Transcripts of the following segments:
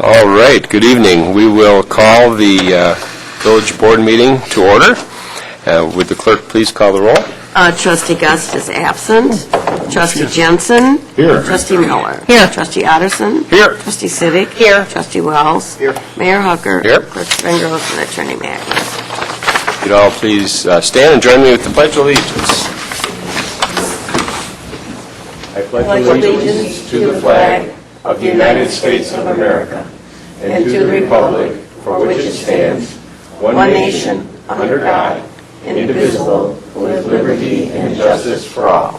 All right, good evening. We will call the village board meeting to order. Would the clerk please call the roll? Trustee Gust is absent. Trustee Jensen. Here. Trustee Miller. Here. Trustee Otterson. Here. Trustee Siddick. Here. Trustee Wells. Here. Mayor Hooker. Here. Clerk Spengros and Attorney Magnus. You'd all please stand and join me with the Pledge of Allegiance. I pledge allegiance to the flag of the United States of America and to the republic for which it stands, one nation, under God, indivisible, with liberty and justice for all.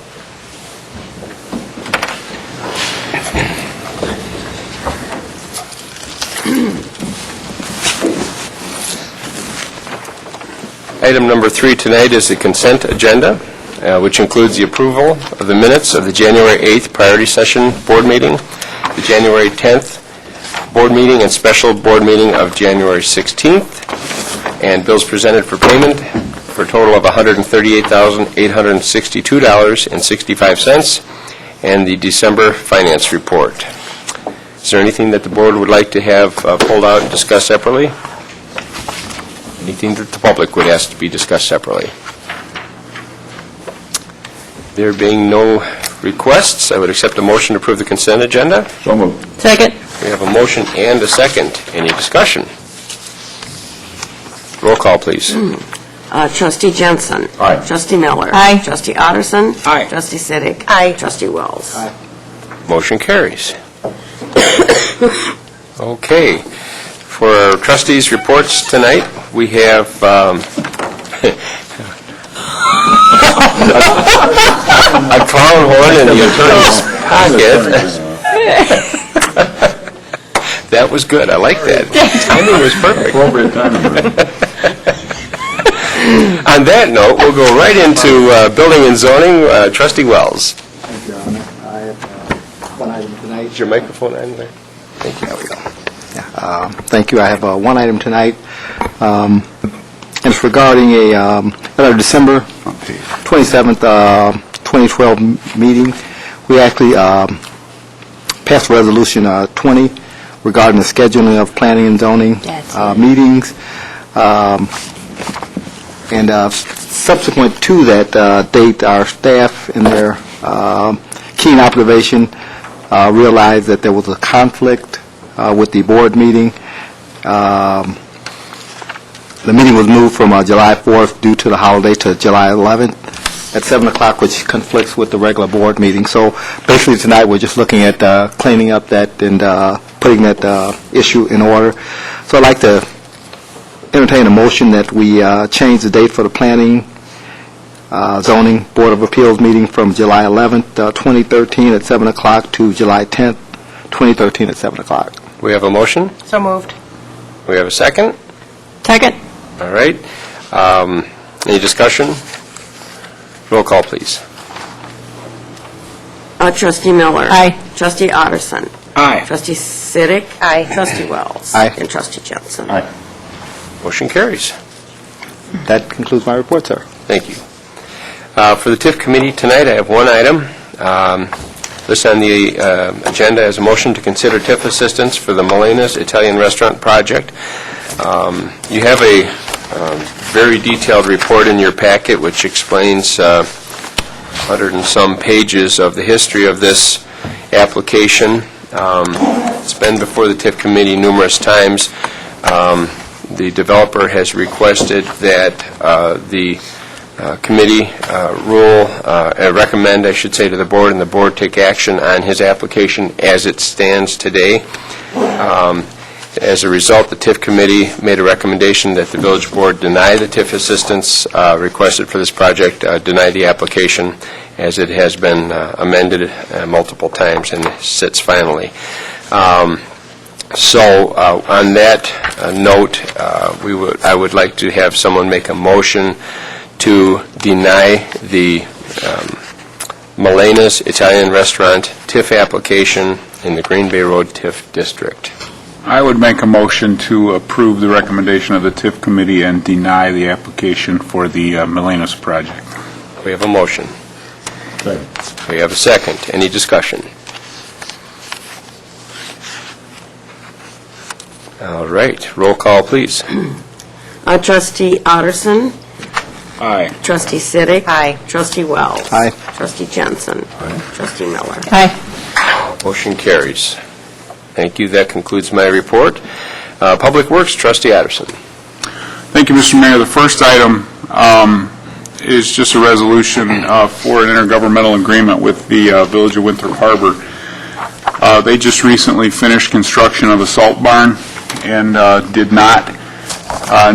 Item number 3 tonight is the consent agenda, which includes the approval of the minutes of the January 8th priority session board meeting, the January 10th board meeting, and special board meeting of January 16th, and bills presented for payment for a total of $138,862.65, and the December finance report. Is there anything that the board would like to have pulled out and discussed separately? Anything that the public would ask to be discussed separately? There being no requests, I would accept a motion to approve the consent agenda. So moved. Second. We have a motion and a second. Any discussion? Roll call, please. Trustee Jensen. Aye. Trustee Miller. Aye. Trustee Otterson. Aye. Trustee Siddick. Aye. Trustee Wells. Aye. Motion carries. Okay. For our trustees' reports tonight, we have a clown horn in the attorney's pocket. That was good. I like that. Timing was perfect. Appropriate timing. On that note, we'll go right into building and zoning. Trustee Wells. Thank you, Your Honor. I have one item tonight. Is your microphone on there? Thank you. There we go. Thank you. I have one item tonight. And it's regarding a December 27th, 2012 meeting. We actually passed Resolution 20 regarding the scheduling of planning and zoning meetings. And subsequent to that date, our staff, in their keen observation, realized that there was a conflict with the board meeting. The meeting was moved from July 4th due to the holiday to July 11th at 7 o'clock, which conflicts with the regular board meeting. So basically tonight we're just looking at cleaning up that and putting that issue in order. So I'd like to entertain a motion that we change the date for the Planning Zoning Board of Appeals meeting from July 11th, 2013 at 7 o'clock to July 10th, 2013 at 7 o'clock. We have a motion. So moved. We have a second. Second. All right. Any discussion? Roll call, please. Trustee Miller. Aye. Trustee Otterson. Aye. Trustee Siddick. Aye. Trustee Wells. Aye. And Trustee Jensen. Aye. Motion carries. That concludes my report, sir. Thank you. For the TIF committee tonight, I have one item. Listed on the agenda as a motion to consider TIF assistance for the Melena's Italian Restaurant project. You have a very detailed report in your packet which explains 100 and some pages of the history of this application. It's been before the TIF committee numerous times. The developer has requested that the committee recommend, I should say, to the board, and the board take action on his application as it stands today. As a result, the TIF committee made a recommendation that the village board deny the TIF assistance requested for this project, deny the application as it has been amended multiple times and sits finally. So on that note, I would like to have someone make a motion to deny the Melena's Italian Restaurant TIF application in the Green Bay Road TIF district. I would make a motion to approve the recommendation of the TIF committee and deny the application for the Melena's project. We have a motion. Second. We have a second. Any discussion? All right, roll call, please. Trustee Otterston. Aye. Trustee Siddick. Aye. Trustee Wells. Aye. Trustee Jensen. Trustee Miller. Aye. Motion carries. Thank you. That concludes my report. Public Works, Trustee Addison. Thank you, Mr. Mayor. The first item is just a resolution for an intergovernmental agreement with the Village of Winthrop Harbor. They just recently finished construction of a salt barn and did not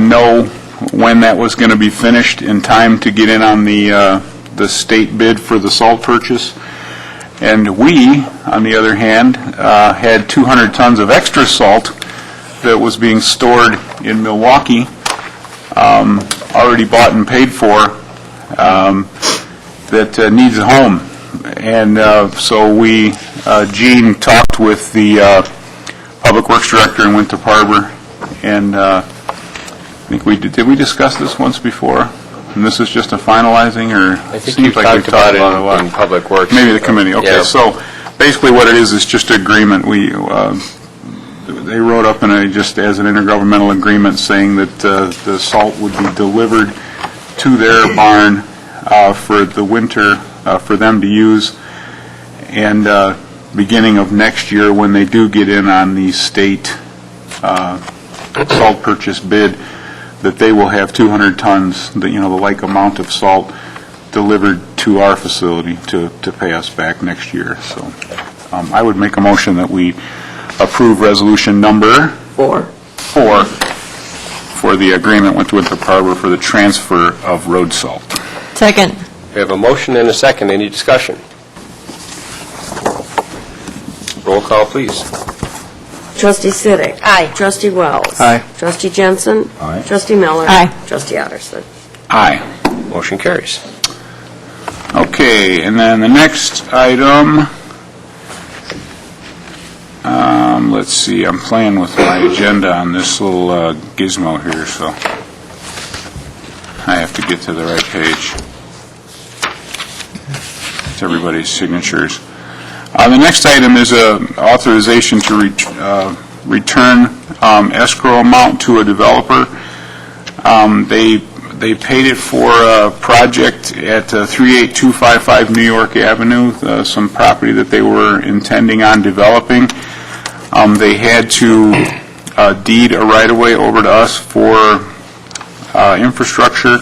know when that was going to be finished in time to get in on the state bid for the salt purchase. And we, on the other hand, had 200 tons of extra salt that was being stored in Milwaukee, already bought and paid for, that needs a home. And so we, Gene talked with the Public Works Director in Winthrop Harbor, and I think did we discuss this once before? And this is just a finalizing, or? I think you talked about it in Public Works. Maybe the committee, okay. Yeah. So basically what it is just an agreement. They wrote up just as an intergovernmental agreement saying that the salt would be delivered to their barn for the winter for them to use, and beginning of next year when they do get in on the state salt purchase bid, that they will have 200 tons, the like amount of salt delivered to our facility to pay us back next year. So I would make a motion that we approve resolution number 4 for the agreement with Winthrop Harbor for the transfer of road salt. Second. We have a motion and a second. Any discussion? Roll call, please. Trustee Siddick. Aye. Trustee Wells. Aye. Trustee Jensen. Aye. Trustee Miller. Aye. Trustee Otterston. Aye. Motion carries. Okay, and then the next item, let's see, I'm playing with my agenda on this little gizmo here, so I have to get to the right page. It's everybody's signatures. The next item is authorization to return escrow amount to a developer. They paid it for a project at 38255 New York Avenue, some property that they were intending on developing. They had to deed a right-of-way over to us for infrastructure,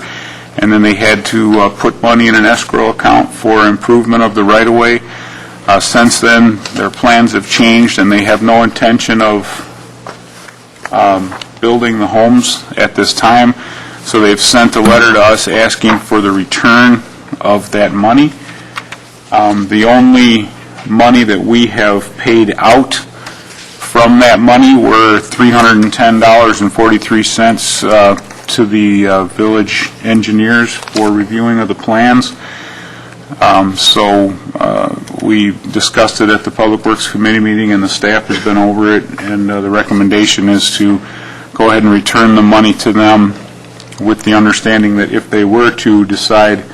and then they had to put money in an escrow account for improvement of the right-of-way. Since then, their plans have changed, and they have no intention of building the homes at this time. So they've sent a letter to us asking for the return of that money. The only money that we have paid out from that money were $310.43 to the village engineers for reviewing of the plans. So we discussed it at the Public Works Committee meeting, and the staff has been over it, and the recommendation is to go ahead and return the money to them, with the understanding that if they were to decide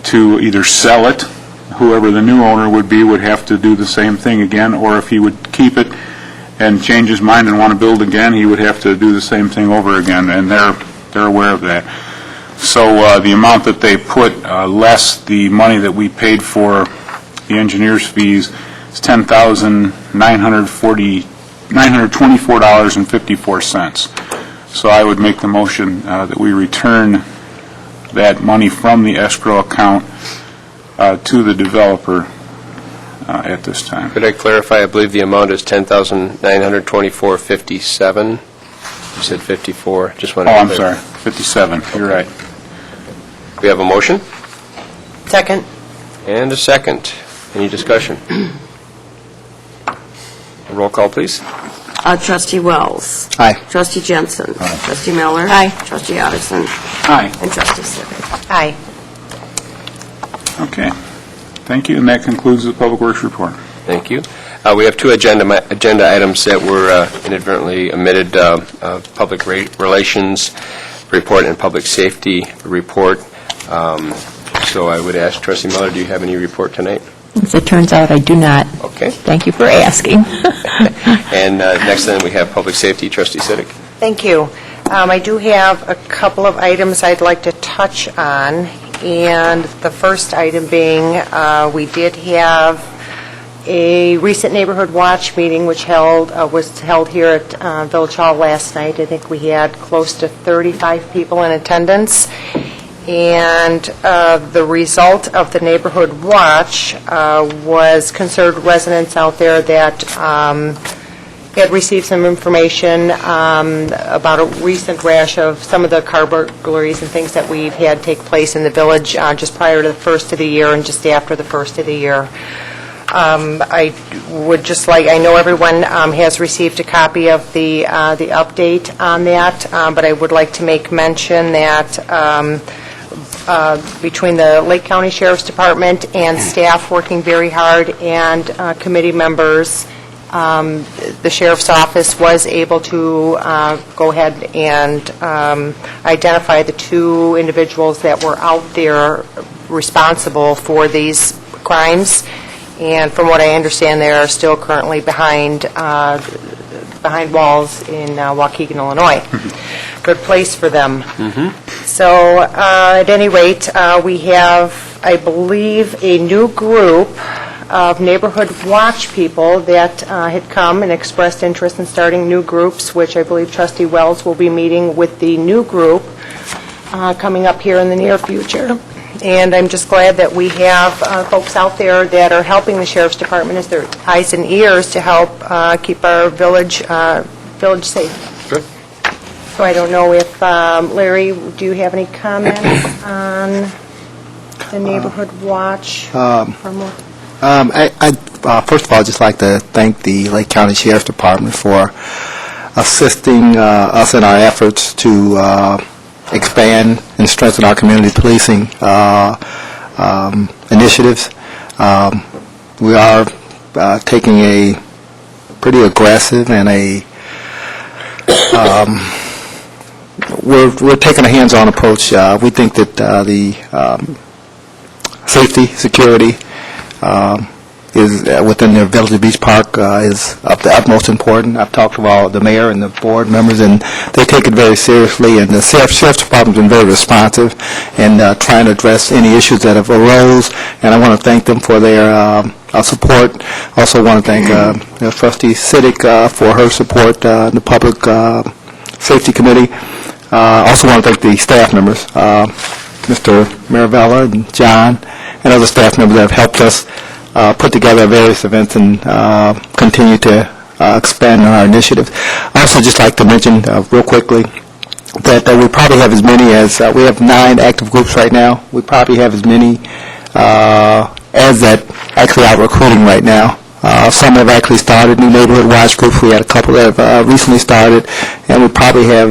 to either sell it, whoever the new owner would be would have to do the same thing again, or if he would keep it and change his mind and want to build again, he would have to do the same thing over again, and they're aware of that. So the amount that they put, less the money that we paid for the engineer's fees, is $924.54. So I would make the motion that we return that money from the escrow account to the developer at this time. Could I clarify? I believe the amount is $10,924.57. You said 54. Just wanted to I'm clarify. sorry, 57, you're right. We have a motion Second. and a second. Any discussion? Roll call, please. Trustee Wells. Aye. Trustee Jensen. Trustee Miller. Aye. Trustee Otterston. Aye. And Trustee Siddick. Aye. Okay, thank you, and that concludes the Public Works report. Thank you. We have two agenda items that were inadvertently omitted, public relations report and public safety report. So I would ask Trustee Miller, do you have any report tonight? As it turns out, I do not. Okay. Thank you for asking. And And next then, we have Public Safety, Trustee Siddick. Thank you. I do have a couple of items I'd like to touch on, and the first item being, we did have a recent Neighborhood Watch meeting, which was held here at Village Hall last night. I think we had close to 35 people in attendance, and the result of the Neighborhood Watch was concerned residents out there that had received some information about a recent rash of some of the car burglaries and things that we've had take place in the village just prior to the first of the year and just after the first of the year. I would just like, I know everyone has received a copy of the update on that, but I would like to make mention that between the Lake County Sheriff's Department and staff working very hard and committee members, the Sheriff's Office was able to go ahead and identify the two individuals that were out there responsible for these crimes. And from what I understand, they are still currently behind walls in Waukegan, Illinois. Good place for them. So at any rate, we have, I believe, a new group of Neighborhood Watch people that had come and expressed interest in starting new groups, which I believe Trustee Wells will be meeting with the new group coming up here in the near future. And I'm just glad that we have folks out there that are helping the Sheriff's Department as their eyes and ears to help keep our village safe. Good. So I don't know if, Larry, do you have any comments on the Neighborhood Watch? I first of all, I'd just like to thank the Lake County Sheriff's Department for assisting us in our efforts to expand and strengthen our community policing initiatives. We are taking a pretty aggressive and we're taking a hands-on approach. We think that the safety, security is within the Village of Beach Park is of the utmost importance. I've talked to all the mayor and the board members, and they take it very seriously. And the Sheriff's Department's been very responsive in trying to address any issues that have arose. And I want to thank them for their support. Also want to thank Trustee Siddick for her support in the Public Safety Committee. Also want to thank the staff members, Mr. Maravella and John, and other staff members that have helped us put together various events and continue to expand on our initiatives. I also just like to mention real quickly that we probably have as many as, we have 9 active groups right now. We probably have as many as that actually out recruiting right now. Some have actually started new Neighborhood Watch groups. We had a couple that have recently started, and we probably have,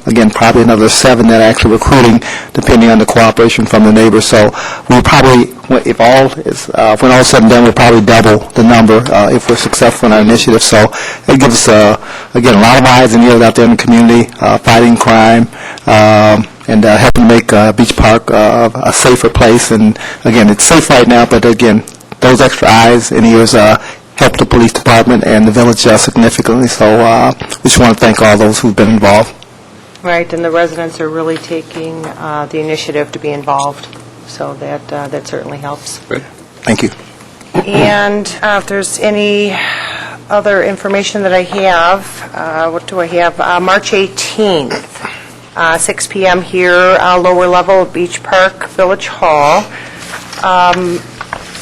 again, probably another 7 that are actually recruiting, depending on the cooperation from the neighbors. So we'll probably, if all is, when all is said and done, we'll probably double the number if we're successful in our initiative. So it gives us, again, a lot of eyes and ears out there in the community, fighting crime, and helping make Beach Park a safer place. And again, it's safe right now, but again, those extra eyes and ears help the police department and the village significantly. So we just want to thank all those who've been involved. Right, and the residents are really taking the initiative to be involved, so that certainly helps. Good. Thank you. And if there's any other information that I have, what do I have? March 18th, 6 p.m. here, lower level, Beach Park, Village Hall.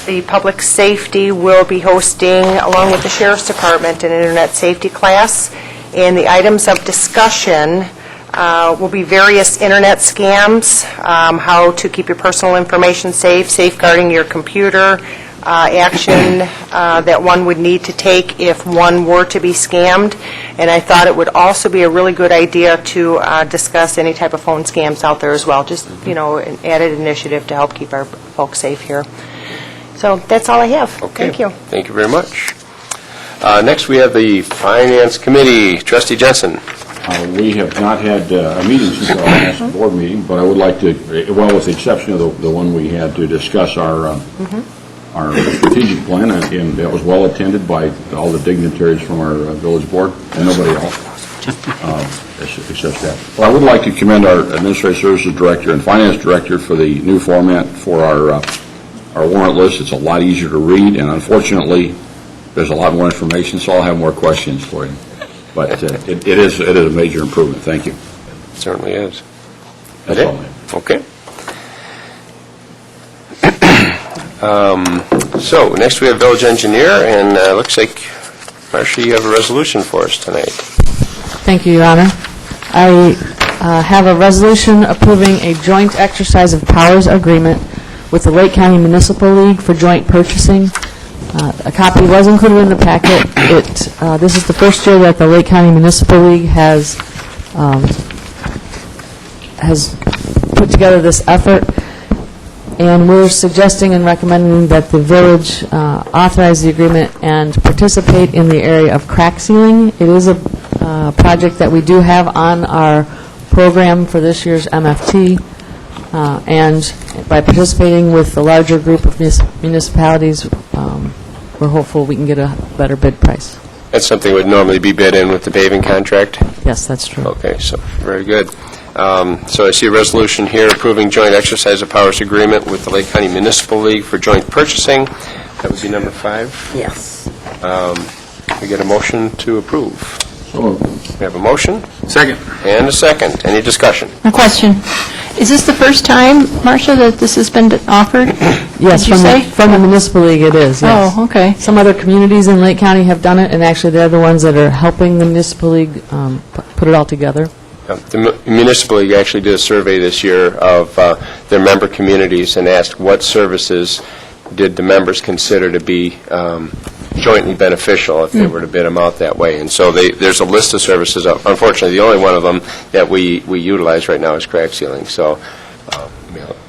The Public Safety will be hosting, along with the Sheriff's Department, an Internet safety class. And the items of discussion will be various Internet scams, how to keep your personal information safe, safeguarding your computer, action that one would need to take if one were to be scammed. And I thought it would also be a really good idea to discuss any type of phone scams out there as well. Just, an added initiative to help keep our folks safe here. So that's all I have. Okay. Thank you. Thank you very much. Next, we have the Finance Committee. Trustee Jensen. We have not had a meeting since our last board meeting, but I would like to, well, with the exception of the one we had to discuss our our strategic plan, and that was well attended by all the dignitaries from our village board, and nobody else. Except staff. Well, I would like to commend our Administrative Services Director and Finance Director for the new format for our warrant list. It's a lot easier to read, and unfortunately, there's a lot more information, so I'll have more questions for you. But it is a major improvement. Thank you. Certainly is. That's all I have. Okay. So, next we have village engineer, and looks like, Marcia, you have a resolution for us tonight. Thank you, Your Honor. I have a resolution approving a joint exercise of powers agreement with the Lake County Municipal League for joint purchasing. A copy was included in the packet. This is the first year that the Lake County Municipal League has put together this effort, and we're suggesting and recommending that the village authorize the agreement and participate in the area of crack sealing. It is a project that we do have on our program for this year's MFT, and by participating with the larger group of municipalities, we're hopeful we can get a better bid price. That's something that would normally be bid in with the paving contract? Yes, that's true. Okay, so, very good. So I see a resolution here approving joint exercise of powers agreement with the Lake County Municipal League for joint purchasing. That would be number 5. Yes. We get a motion to approve. So, We have a motion Second. and a second. Any discussion? A question. Is this the first time, Marcia, that this has been offered? Yes, Did you say? from the municipal league it is, yes. Oh, okay. Some other communities in Lake County have done it, and actually they're the ones that are helping the municipal league put it all together. The municipal league actually did a survey this year of their member communities and asked what services did the members consider to be jointly beneficial if they were to bid them out that way. And so there's a list of services. Unfortunately, the only one of them that we utilize right now is crack sealing. So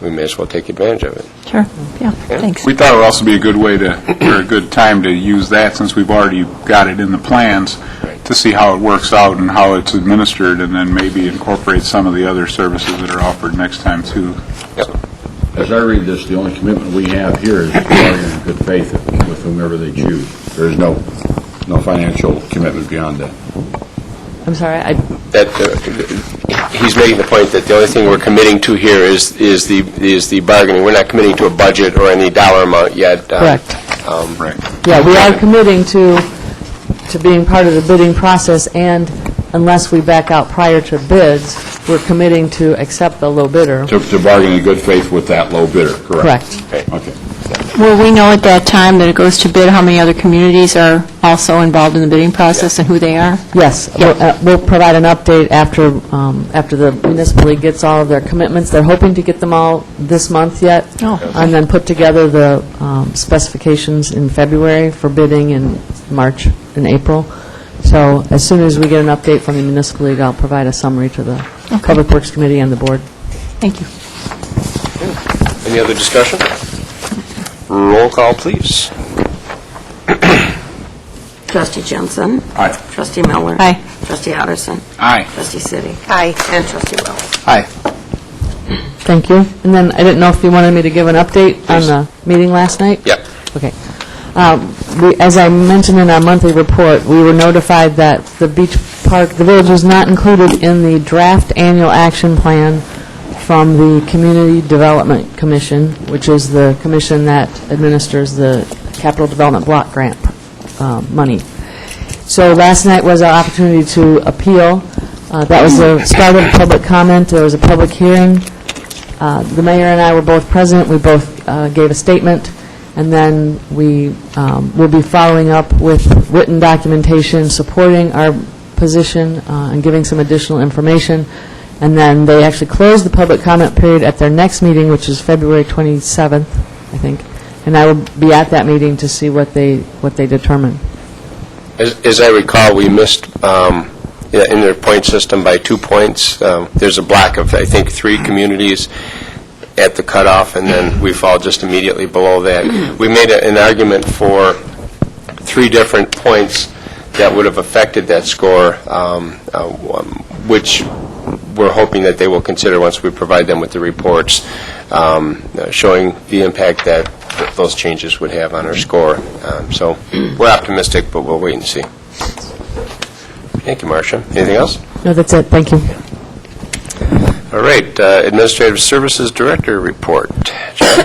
we may as well take advantage of it. Sure, yeah, thanks. We thought it would also be a good way to, or a good time to use that, since we've already got it in the plans, to see how it works out and how it's administered, and then maybe incorporate some of the other services that are offered next time, too. Yep. as I read this, the only commitment we have here is to bargain in good faith with whomever they choose. There is no financial commitment beyond that. I'm sorry, He's making the point that the only thing we're committing to here is the bargaining. We're not committing to a budget or any dollar amount yet. correct. Right. Yeah, we are committing to being part of the bidding process, and unless we back out prior to bids, we're committing to accept the low bidder. To bargain in good faith with that low bidder, correct? Correct. Okay. Will we know at that time that it goes to bid how many other communities are also involved in the bidding process and who they are? Yes, we'll provide an update after the municipal league gets all of their commitments. They're hoping to get them all this month yet, and then put together the specifications in February for bidding in March and April. So as soon as we get an update from the municipal league, I'll provide a summary to the Public Works Committee and the board. Thank you. Any other discussion? Roll call, please. Trustee Jensen. Aye. Trustee Miller. Aye. Trustee Otterson. Aye. Trustee City. Aye. And Trustee Wells. Aye. Thank you. And then I didn't know if you wanted me to give an update on Please. the meeting last night? Yep. Okay. As I mentioned in our monthly report, we were notified that the beach park, the village was not included in the draft annual action plan from the Community Development Commission, which is the commission that administers the Capital Development Block Grant money. So last night was our opportunity to appeal. That was the start of public comment. There was a public hearing. The mayor and I were both present. We both gave a statement. And then we will be following up with written documentation supporting our position and giving some additional information. And then they actually closed the public comment period at their next meeting, which is February 27th, I think. And I will be at that meeting to see what they determine. As I recall, we missed in their point system by 2 points. There's a block of, I think, 3 communities at the cutoff, and then we fall just immediately below that. We made an argument for 3 different points that would have affected that score, which we're hoping that they will consider once we provide them with the reports showing the impact that those changes would have on our score. So we're optimistic, but we'll wait and see. Thank you, Marcia. Anything else? No, that's it. Thank you. All right, Administrative Services Director report. John?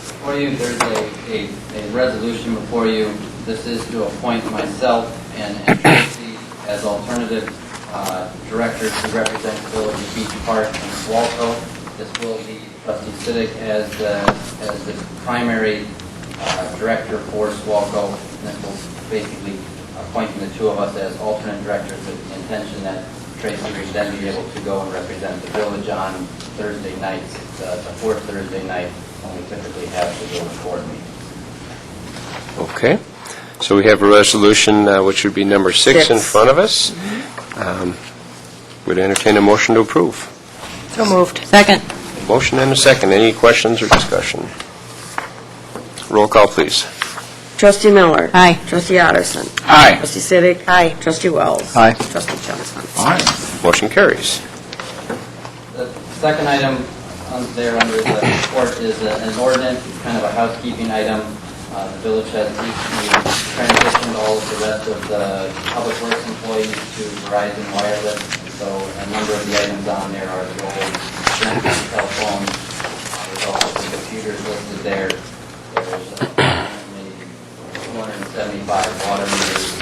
Before you, there's a resolution before you. This is to appoint myself and Tracy as alternative directors to represent the Village of Beach Park and Swalco. This will be Trustee Siddick as the primary director for Swalco. And this will basically appointing the two of us as alternate directors with the intention that Tracy would then be able to go and represent the village on Thursday nights, the fourth Thursday night, when we typically have the village board meeting. Okay. So we have a resolution, which would be number 6 in front of us. Would entertain a motion to approve. So moved. Second. Motion and a second. Any questions or discussion? Roll call, please. Trustee Miller. Aye. Trustee Otteson. Aye. Trustee Siddick. Aye. Trustee Wells. Aye. Trustee Johnson. Motion carries. The second item there under the report is an ordinance, kind of a housekeeping item. The village has recently transitioned all of the rest of the public works employees to Verizon Wireless, and so a number of the items on there are the old Genesis cell phones. There's also some computers listed there. There's approximately 275 water meters.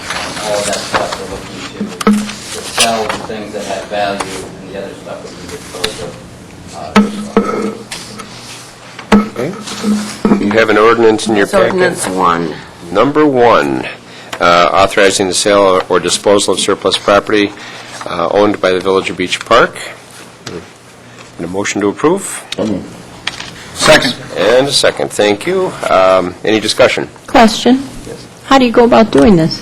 All of that stuff we're looking to sell the things that have value, and the other stuff would be disposed of. Okay. You have an ordinance in your It's packet. ordinance 1. Number 1, authorizing the sale or disposal of surplus property owned by the Village of Beach Park. And a motion to approve? Second. And a second. Thank you. Any discussion? Question? How do you go about doing this?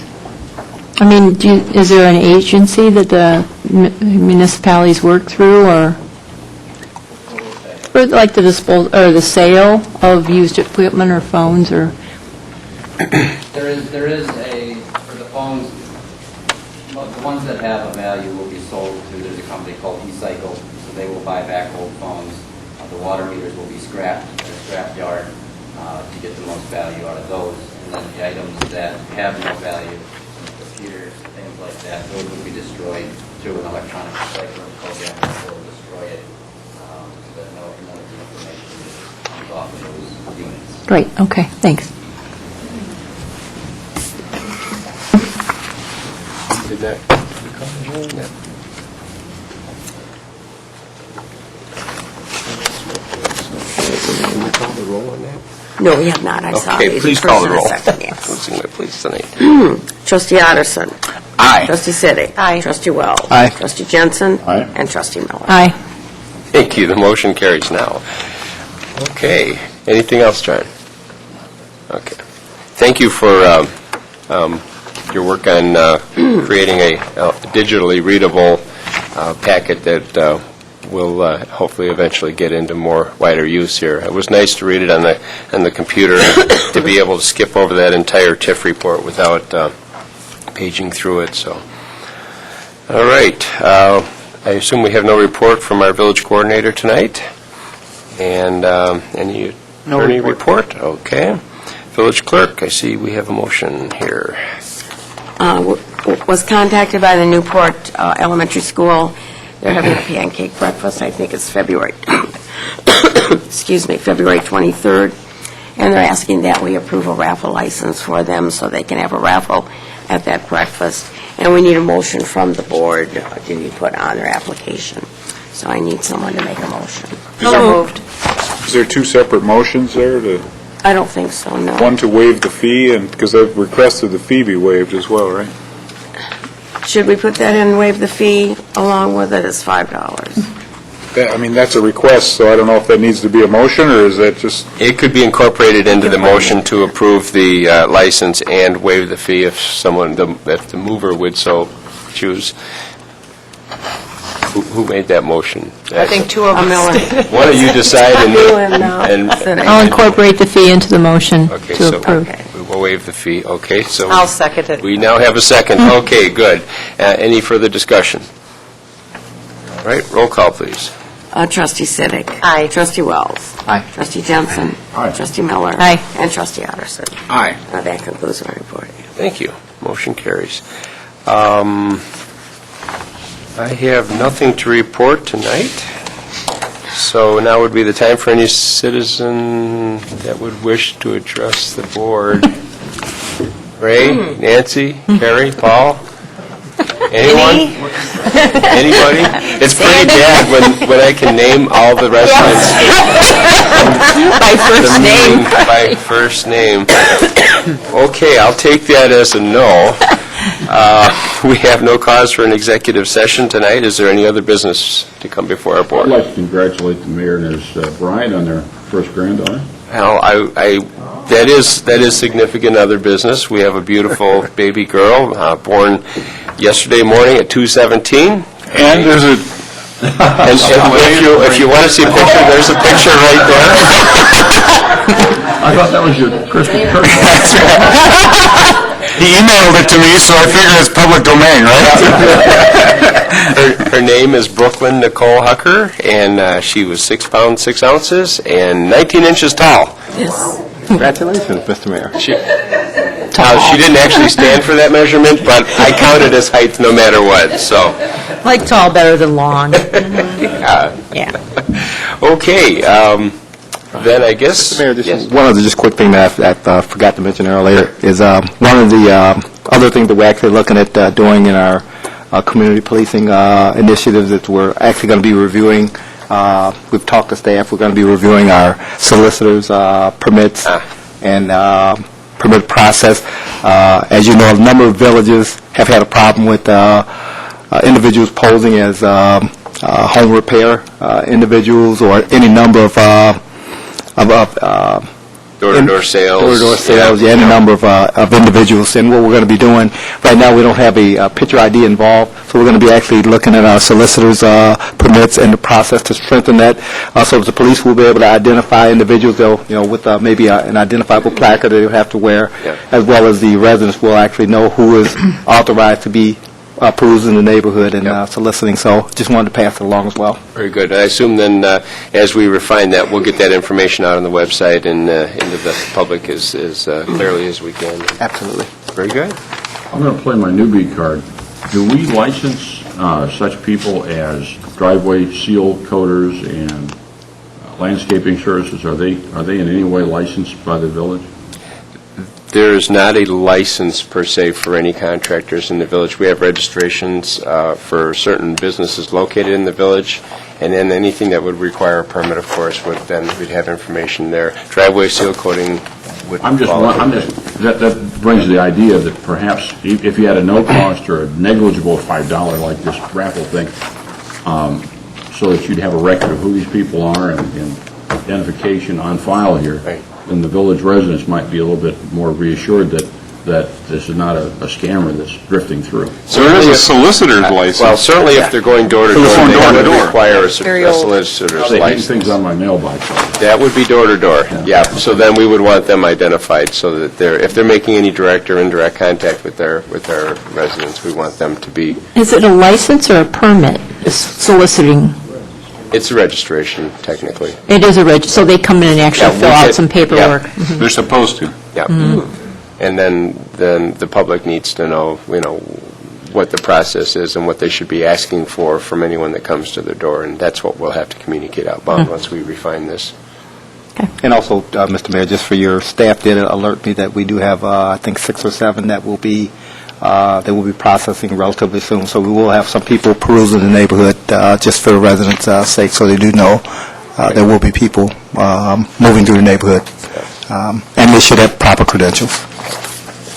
I mean, is there an agency that the municipalities work through, or like the the sale of used equipment or phones, or? There is a, for the phones, the ones that have a value will be sold to, there's a company called eCycle, so they will buy back old phones. The water meters will be scrapped at a scrap yard to get the most value out of those. And then the items that have no value, computers, things like that, those will be destroyed through an electronic recycling program that will destroy it, so that no information comes off of those units. Great, okay, thanks. Did that? Can you call the roll on that? No, we have not. I saw Okay, these. please First call the and a roll. second, yes. Losing my place tonight. Trustee Otteson. Aye. Trustee Siddick. Aye. Trustee Wells. Aye. Trustee Jensen. Aye. And Trustee Miller. Aye. Thank you. The motion carries now. Okay. Anything else, John? Okay. Thank you for your work on creating a digitally readable packet that will hopefully eventually get into more wider use here. It was nice to read it on the computer and to be able to skip over that entire TIF report without paging through it. So, all right. I assume we have no report from our village coordinator tonight. And any attorney report? Okay. Village clerk, I see we have a motion here. Was contacted by the Newport Elementary School. They're having a pancake breakfast. I think it's February, excuse me, February 23rd. And they're asking that we approve a raffle license for them so they can have a raffle at that breakfast. And we need a motion from the board to be put on their application. So I need someone to make a motion. So moved. Is there two separate motions there? I don't think so, no. One to waive the fee, and because I've requested the fee be waived as well, right? Should we put that in and waive the fee along with it as $5? I mean, that's a request, so I don't know if that needs to be a motion, or is that just... It could be incorporated into the motion to approve the license and waive the fee if the mover would so choose. Who made that motion? I think two of us did. Why don't you decide and... I'll incorporate the fee into the motion Okay, to so approve. we will waive the fee. Okay, so... I'll second it. We now have a second. Okay, good. Any further discussion? All right, roll call, please. Trustee Siddick. Aye. Trustee Wells. Aye. Trustee Jensen. Aye. Trustee Miller. Aye. And Trustee Otterson. Aye. That concludes my report. Thank you. Motion carries. I have nothing to report tonight, so now would be the time for any citizen that would wish to address the board. Ray, Nancy, Carrie, Paul? Anyone? Anybody? It's pretty bad when I can name all the residents. By first name. By first name. Okay, I'll take that as a no. We have no cause for an executive session tonight. Is there any other business to come before our I'd board? like to congratulate the mayor and his bride on their first granddaughter. Well, that is significant other business. We have a beautiful baby girl born yesterday morning at 2:17. And there's a, And if you want to see a picture, there's a picture right there. I thought that was your Christmas turkey. he emailed it to me, so I figure it's public domain, right? Her name is Brooklyn Nicole Hucker, and she was 6 pounds, 6 ounces, and 19 inches tall. Yes. Congratulations, Mr. Mayor. She didn't actually stand for that measurement, but I counted as height no matter what, so. Like tall better than long. Yeah. Okay, then I guess. Mayor, Yes. just one other just quick thing that I forgot to mention earlier is one of the other things that we're actually looking at doing in our community policing initiatives that we're actually going to be reviewing. We've talked to staff. We're going to be reviewing our solicitors' permits and permit process. As you know, a number of villages have had a problem with individuals posing as home repair individuals or any number of Door-to-door sales. Door-to-door sales, yeah, any number of individuals. And what we're going to be doing, right now, we don't have a picture ID involved, so we're going to be actually looking at our solicitors' permits and the process to strengthen that. So the police will be able to identify individuals, with maybe an identifiable placard they'll have to wear, as well as the residents will actually know who is authorized to be perusing the neighborhood and soliciting. So just wanted to pass it along as well. Very good. I assume then, as we refine that, we'll get that information out on the website and into the public as clearly as we can. Absolutely. Very good. I'm going to play my newbie card. Do we license such people as driveway seal coaters and landscaping services? Are they in any way licensed by the village? There is not a license per se for any contractors in the village. We have registrations for certain businesses located in the village, and then anything that would require a permit, of course, we'd have information there. Driveway seal coating would that brings the idea that perhaps if you had a no cost or a negligible $5 like this raffle thing, so that you'd have a record of who these people are and identification on file here. Right. And the village residents might be a little bit more reassured that this is not a scammer that's drifting through. So there is a solicitor's license. Well, certainly if they're going door to door, going they door to would door. require a solicitor's They hang license. things on my mailbox. That would be door to door. Yeah. So then we would want them identified so that if they're making any direct or indirect contact with their residents, we want them to be. Is it a license or a permit, soliciting? It's a registration, technically. It is a so they come in and actually Yeah, fill we out get- some paperwork? They're supposed to. Yeah. And then the public needs to know, what the process is and what they should be asking for from anyone that comes to their door, and that's what we'll have to communicate outbound once we refine this. And also, Mr. Mayor, just for your staff did alert me that we do have, I think, 6 or 7 that will be processing relatively soon. So we will have some people perusing the neighborhood just for the residents' sake, so they do know there will be people moving through the neighborhood. And they should have proper credentials.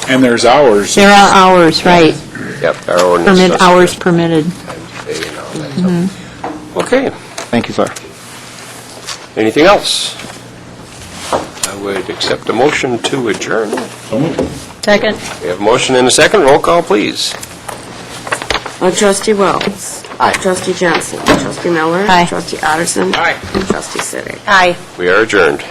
And there's hours. There are hours, right. Yep, our ordinance. Permit, does hours permitted. say and all that, so. Okay. Thank you, sir. Anything else? I would accept a motion to adjourn. So moved. Second. We have a motion and a second. Roll call, please. Trustee Wells. Aye. Trustee Jensen. Trustee Miller. Aye. Trustee Otterson. Aye. And Trustee Siddick. Aye. We are adjourned.